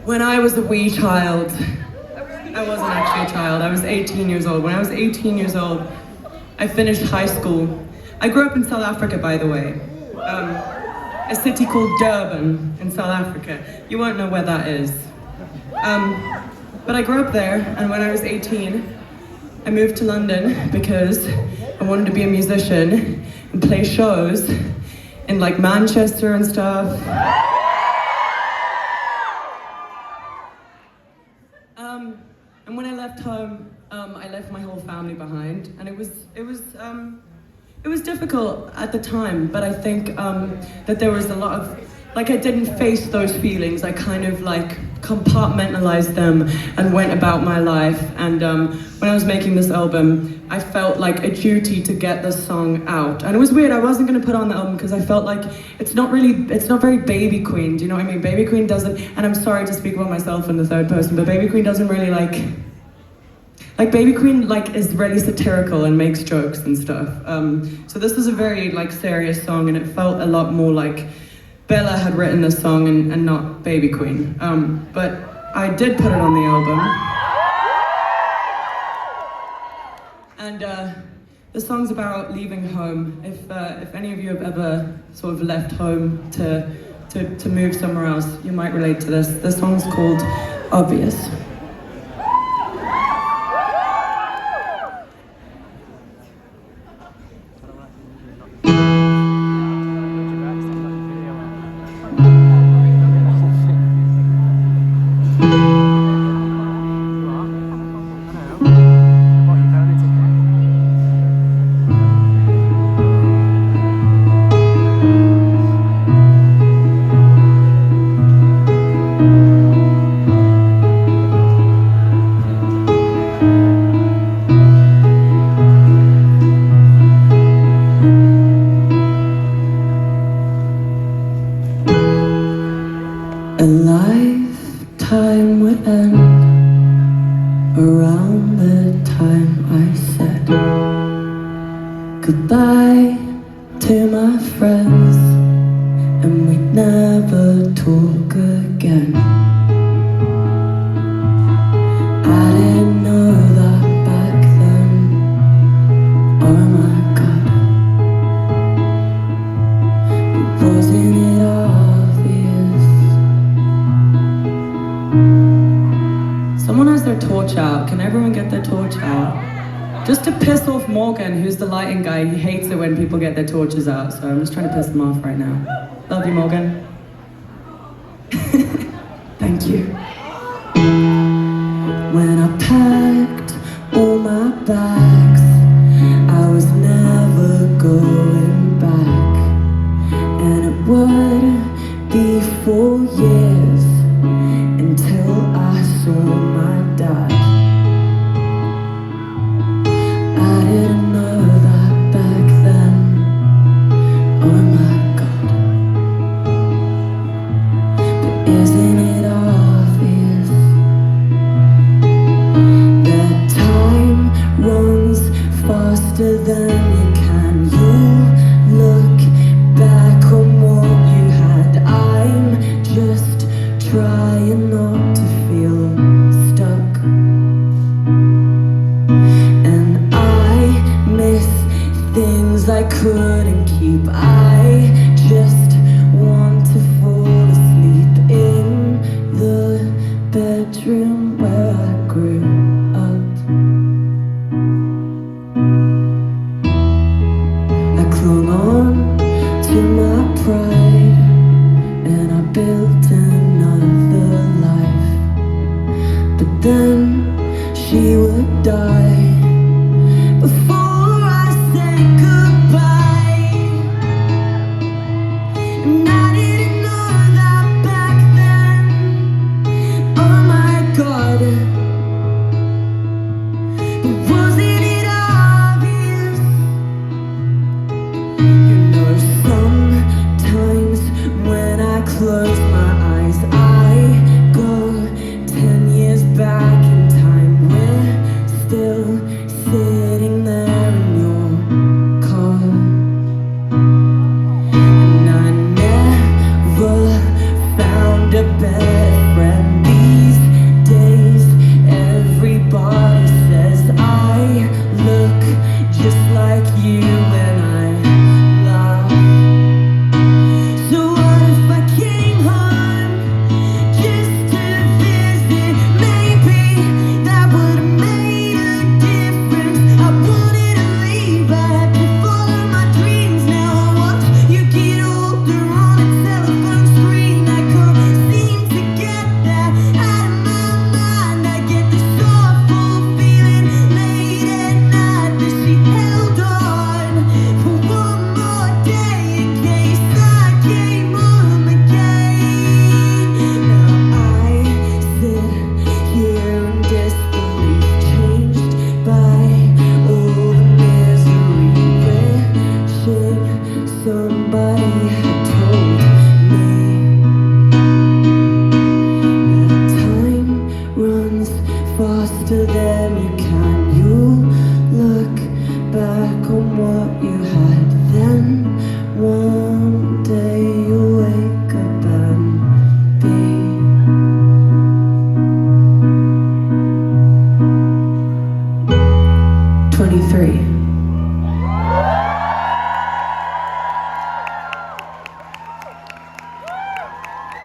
When I was a wee child, I wasn't actually a child, I was 18 years old. When I was 18 years old, I finished high school. I grew up in South Africa, by the way. A city called Durban in South Africa. You won't know where that is. But I grew up there, and when I was 18, I moved to London because I wanted to be a musician and play shows in like Manchester and stuff. And when I left home, I left my whole family behind, and it was difficult at the time. But I think that there was a lot of, like, I didn't face those feelings. I kind of like compartmentalized them and went about my life. And when I was making this album, I felt like a duty to get this song out. And it was weird, I wasn't gonna put on the album because I felt like it's not very Baby Queen, do you know what I mean? Baby Queen doesn't, and I'm sorry to speak about myself in the third person, but Baby Queen doesn't really like Baby Queen like is really satirical and makes jokes and stuff. So this was a very like serious song, and it felt a lot more like Bella had written this song and not Baby Queen. But I did put it on the album. And the song's about leaving home. If any of you have ever sort of left home to move somewhere else, you might relate to this. This song's called Obvious. A lifetime would end around the time I said goodbye to my friends, and we'd never talk again. I didn't know that back then. Oh my God, but wasn't it obvious? Someone has their torch out. Can everyone get their torch out? Just to piss off Morgan, who's the lighting guy. He hates it when people get their torches out, so I'm just trying to piss him off right now. Love you, Morgan. Thank you. When I packed all my bags, I was never going back, and it would be 4 years until I saw my dad. I didn't know that back then. Oh my God. But isn't it obvious that time runs faster than you can? You look back on what you had. I'm just trying not to feel stuck, and I miss things I couldn't keep. I just want to fall asleep in the bedroom where I grew up. I clung on to my pride, and I built another life. But then she would die before I said goodbye. And I didn't know that back then. Oh my God. But wasn't it obvious? You know, sometimes when I close my eyes, I go 10 years back in time. We're still sitting there in your car, and I never found a better friend. 23.